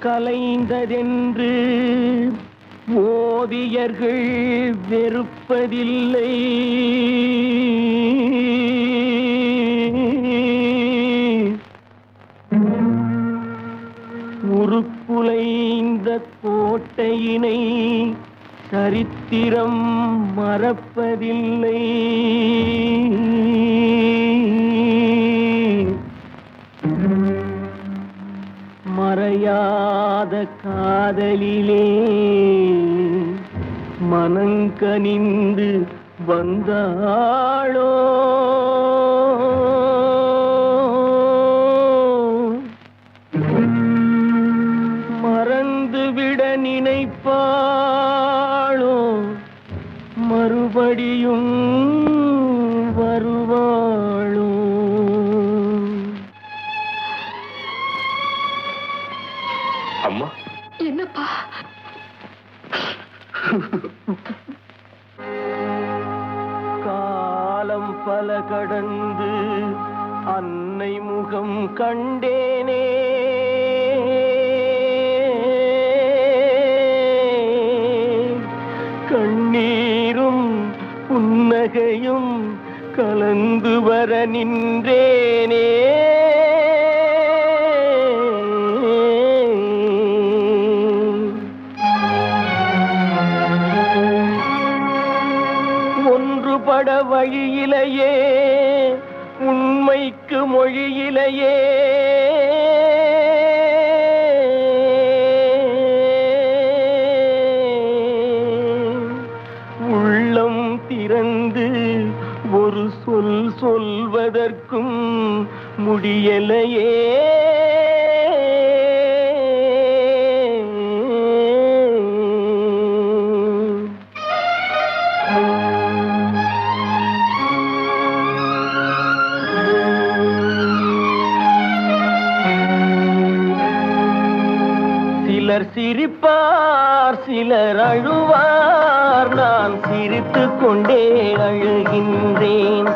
கலைந்ததென்று ஓவியர்கள் வெறுப்பதில்லை. உருக்குலைந்த கோட்டையினை சரித்திரம் மறப்பதில்லை. மறையாத காதலிலே மனங்கனிந்து வந்தாளோ, மறந்துவிட நினைப்பாளோ, மறுபடியும் வருவாளோ? அம்மா, என்னப்பா? காலம் பல கடந்து அன்னை முகம் கண்டேனே, கண்ணீரும் புன்னகையும் கலந்து வர நின்றேனே. ஒன்றுபட வழியிலேயே உண்மைக்கு மொழியிலேயே உள்ளம் திறந்து ஒரு சொல் சொல்வதற்கும் முடியலையே. சிலர் சிரிப்பார், சிலர் அழுவார், நான் சிரித்துக் கொண்டே அழுகின்றேன்.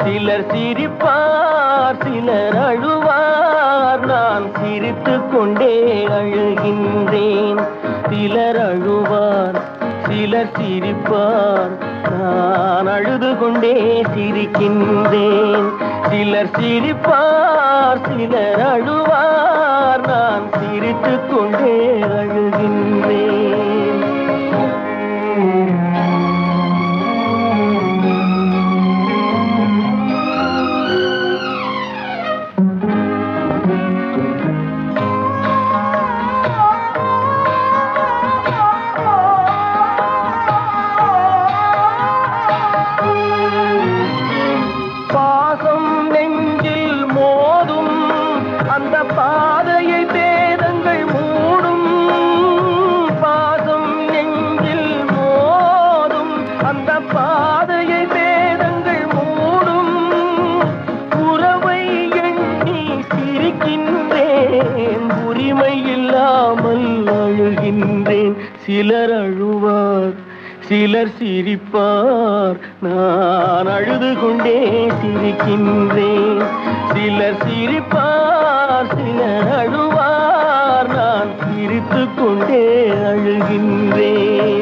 சிலர் சிரிப்பார், சிலர் அழுவார், நான் சிரித்துக் கொண்டே அழுகின்றேன். சிலர் அழுவார், சிலர் சிரிப்பார், நான் அழுது கொண்டே சிரிக்கின்றேன். சிலர் சிரிப்பார், சிலர் அழுவார், நான் சிரித்துக் கொண்டே அழுகின்றேன். பாசம் நெஞ்சில் மோதும் அந்த பாதையை பேதங்கள் மூடும். பாசம் நெஞ்சில் மோதும் அந்த பாதையை பேதங்கள் மூடும். உறவை எண்ணி சிரிக்கின்றேன், உரிமை இல்லாமல் அழுகின்றேன். சிலர் அழுவார், சிலர் சிரிப்பார், நான் அழுது கொண்டே சிரிக்கின்றேன். சிலர் சிரிப்பார், சிலர் அழுவார், நான் சிரித்துக் கொண்டே அழுகின்றேன்.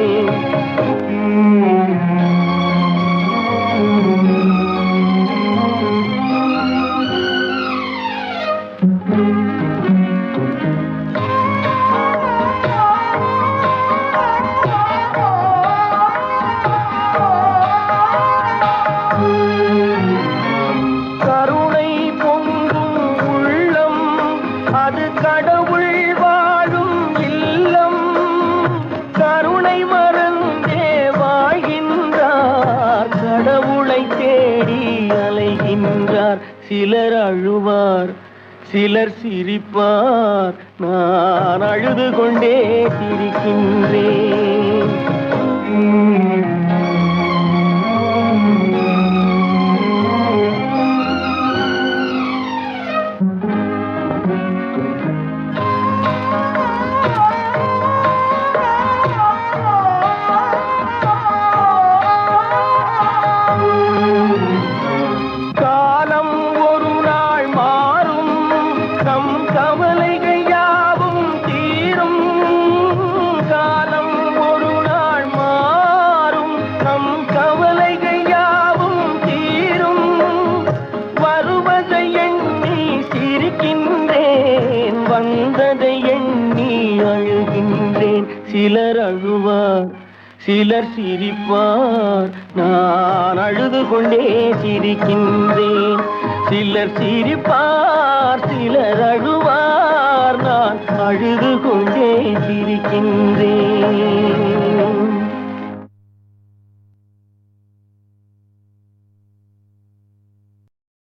கருணை பொங்கும் உள்ளம், அது கடவுள் வாழும் இல்லம். கருணை மறந்தே வாழ்கின்றார், கடவுளை தேடி அலைகின்றார். சிலர் அழுவார், சிலர் சிரிப்பார், நான் அழுது கொண்டே சிரிக்கின்றேன். காலம் ஒரு நாள் மாறும், நம் கவலைகள் யாவும் தீரும். சிலர் அழுவார் சிலர் சிரிப்பார் நான் அழுது கொண்டே சிரிக்கின்றேன் சிலர் சிரிப்பார் சிலர் அழுவார் நான் அழுது கொண்டே சிரிக்கின்றேன்